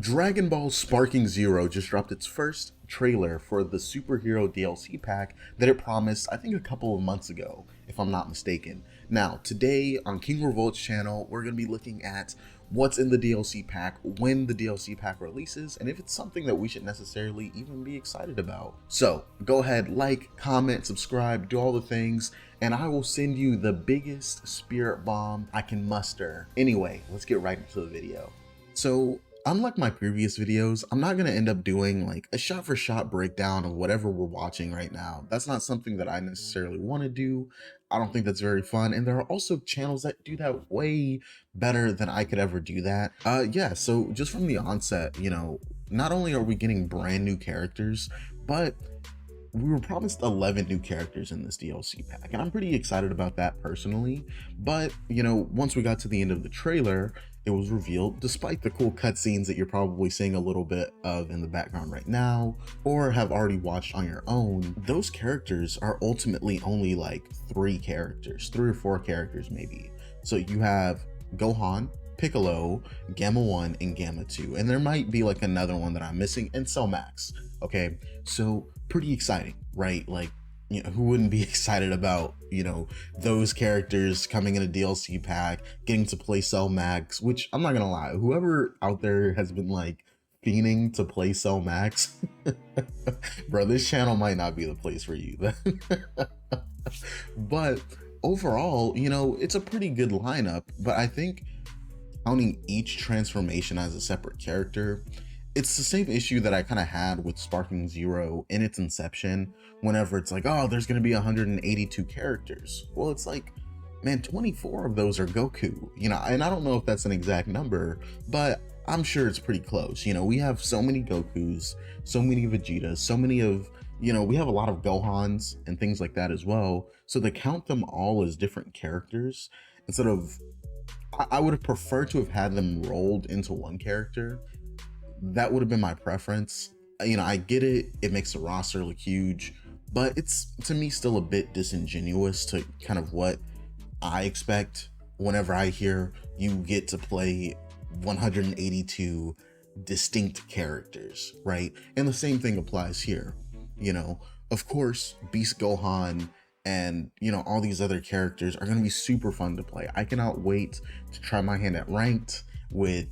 Dragon Ball Sparking Zero just dropped its first trailer for the superhero DLC pack that it promised, I think, a couple of months ago, if I'm not mistaken. Now, today on King Revolt's channel, we're going to be looking at what's in the DLC pack, when the DLC pack releases, and if it's something that we should necessarily even be excited about. So, go ahead, like, comment, subscribe, do all the things, and I will send you the biggest spirit bomb I can muster. Anyway, let's get right into the video. So, unlike my previous videos, I'm not going to end up doing like a shot-for-shot breakdown of whatever we're watching right now. That's not something that I necessarily want to do. I don't think that's very fun, and there are also channels that do that way better than I could ever do that. Yeah, so just from the onset, not only are we getting brand new characters, but we were promised 11 new characters in this DLC pack, and I'm pretty excited about that personally. But, once we got to the end of the trailer, it was revealed, despite the cool cutscenes that you're probably seeing a little bit of in the background right now, or have already watched on your own, those characters are ultimately only like 3 or 4 characters maybe. So you have Gohan, Piccolo, Gamma 1, and Gamma 2, and there might be like another one that I'm missing, and Cell Max. Okay, so pretty exciting, right? Like, who wouldn't be excited about, those characters coming in a DLC pack, getting to play Cell Max, which I'm not gonna lie, whoever out there has been like fiending to play Cell Max, bro, this channel might not be the place for you. But overall, it's a pretty good lineup, but I think counting each transformation as a separate character, it's the same issue that I kind of had with Sparking Zero in its inception, whenever it's like, oh, there's going to be 182 characters. Well, it's like, man, 24 of those are Goku, and I don't know if that's an exact number, but I'm sure it's pretty close. We have so many Gokus, so many Vegetas, so many of, we have a lot of Gohans and things like that as well. So to count them all as different characters, instead of, I would have preferred to have had them rolled into one character. That would have been my preference. I get it, it makes the roster look huge, but it's, to me, still a bit disingenuous to kind of what I expect whenever I hear you get to play 182 distinct characters, right? And the same thing applies here. Of course, Beast Gohan and all these other characters are going to be super fun to play. I cannot wait to try my hand at ranked with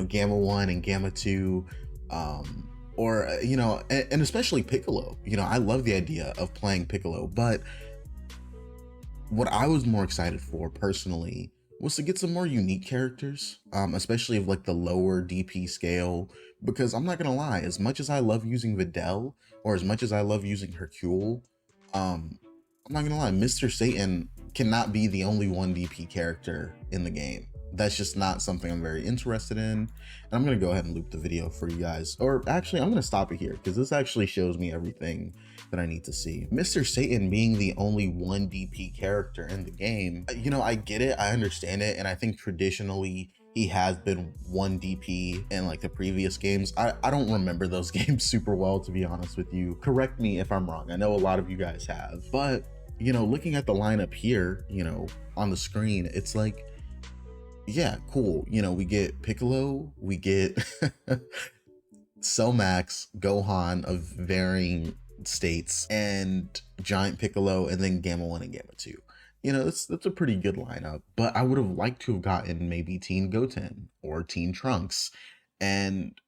Gamma 1 and Gamma 2, or and especially Piccolo. I love the idea of playing Piccolo, but what I was more excited for personally was to get some more unique characters, especially of like the lower DP scale, because I'm not gonna lie, as much as I love using Videl, or as much as I love using Hercule, I'm not gonna lie, Mr. Satan cannot be the only 1 DP character in the game. That's just not something I'm very interested in. And I'm going to go ahead and loop the video for you guys. Or actually, I'm going to stop it here because this actually shows me everything that I need to see. Mr. Satan being the only 1 DP character in the game, I get it, I understand it, and I think traditionally he has been 1 DP in like the previous games. I don't remember those games super well, to be honest with you. Correct me if I'm wrong. I know a lot of you guys have, but looking at the lineup here, on the screen, it's like, yeah, cool. We get Piccolo, we get Cell Max, Gohan of varying states, and Giant Piccolo, and then Gamma 1 and Gamma 2. That's a pretty good lineup, but I would have liked to have gotten maybe Teen Goten or Teen Trunks. And,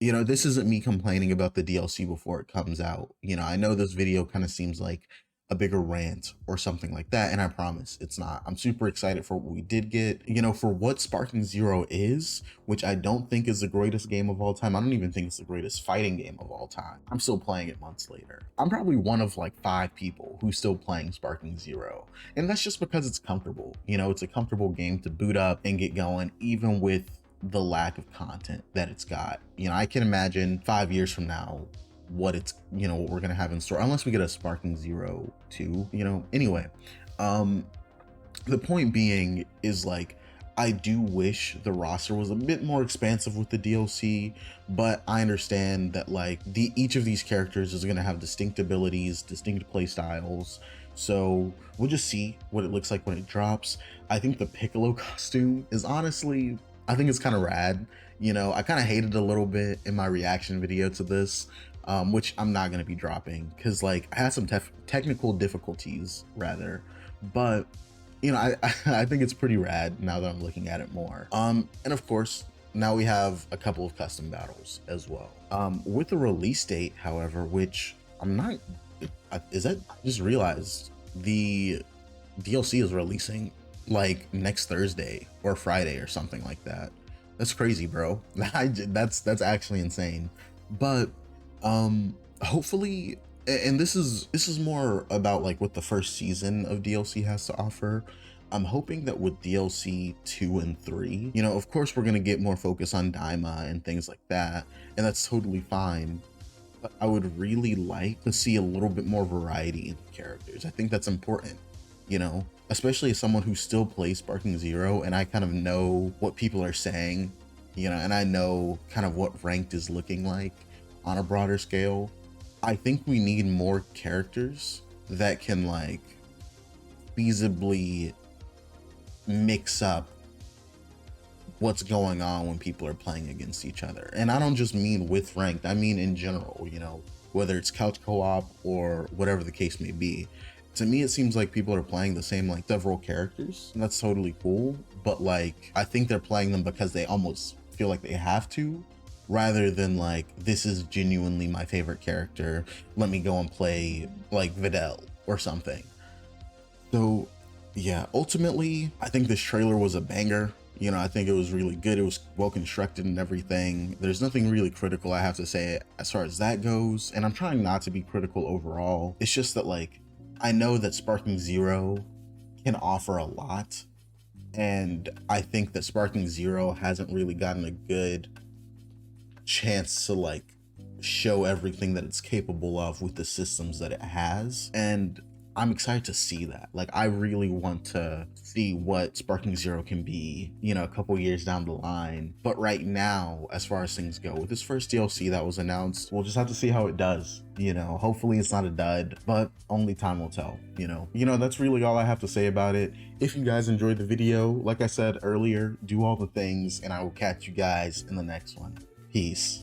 this isn't me complaining about the DLC before it comes out. I know this video kind of seems like a bigger rant or something like that, and I promise it's not. I'm super excited for what we did get, for what Sparking Zero is, which I don't think is the greatest game of all time. I don't even think it's the greatest fighting game of all time. I'm still playing it months later. I'm probably one of like 5 people who's still playing Sparking Zero, and that's just because it's comfortable. It's a comfortable game to boot up and get going, even with the lack of content that it's got. I can imagine 5 years from now what it's what we're gonna have in store, unless we get a Sparking Zero 2. Anyway, the point being is, like, I do wish the roster was a bit more expansive with the DLC, but I understand that like each of these characters is gonna have distinct abilities, distinct play styles, so we'll just see what it looks like when it drops. I think the Piccolo costume is honestly, I think it's kind of rad. You know, I kind of hated a little bit in my reaction video to this, which I'm not going to be dropping because like I had some technical difficulties rather, but you know, I think it's pretty rad now that I'm looking at it more. And of course, now we have a couple of custom battles as well. With the release date, however, which I'm not, is that, I just realized the DLC is releasing like next Thursday or Friday or something like that. That's crazy, bro. That's actually insane. But hopefully, and this is more about like what the first season of DLC has to offer. I'm hoping that with DLC 2 and 3, you know, of course we're gonna get more focus on Daima and things like that, and that's totally fine. But I would really like to see a little bit more variety in characters. I think that's important, you know, especially as someone who still plays Sparking Zero, and I kind of know what people are saying, you know, and I know kind of what ranked is looking like on a broader scale. I think we need more characters that can like feasibly mix up what's going on when people are playing against each other. And I don't just mean with ranked, I mean in general, you know, whether it's couch co-op or whatever the case may be. To me, it seems like people are playing the same like several characters, and that's totally cool, but like I think they're playing them because they almost feel like they have to, rather than like, this is genuinely my favorite character, let me go and play like Videl or something. So yeah, ultimately, I think this trailer was a banger. You know, I think it was really good. It was well constructed and everything. There's nothing really critical I have to say as far as that goes. And I'm trying not to be critical overall. It's just that like, I know that Sparking Zero can offer a lot. And I think that Sparking Zero hasn't really gotten a good chance to like show everything that it's capable of with the systems that it has. And I'm excited to see that. Like, I really want to see what Sparking Zero can be, you know, a couple years down the line. But right now, as far as things go, with this first DLC that was announced, we'll just have to see how it does. You know, hopefully it's not a dud, but only time will tell, you know. That's really all I have to say about it. If you guys enjoyed the video, like I said earlier, do all the things, and I will catch you guys in the next one. Peace.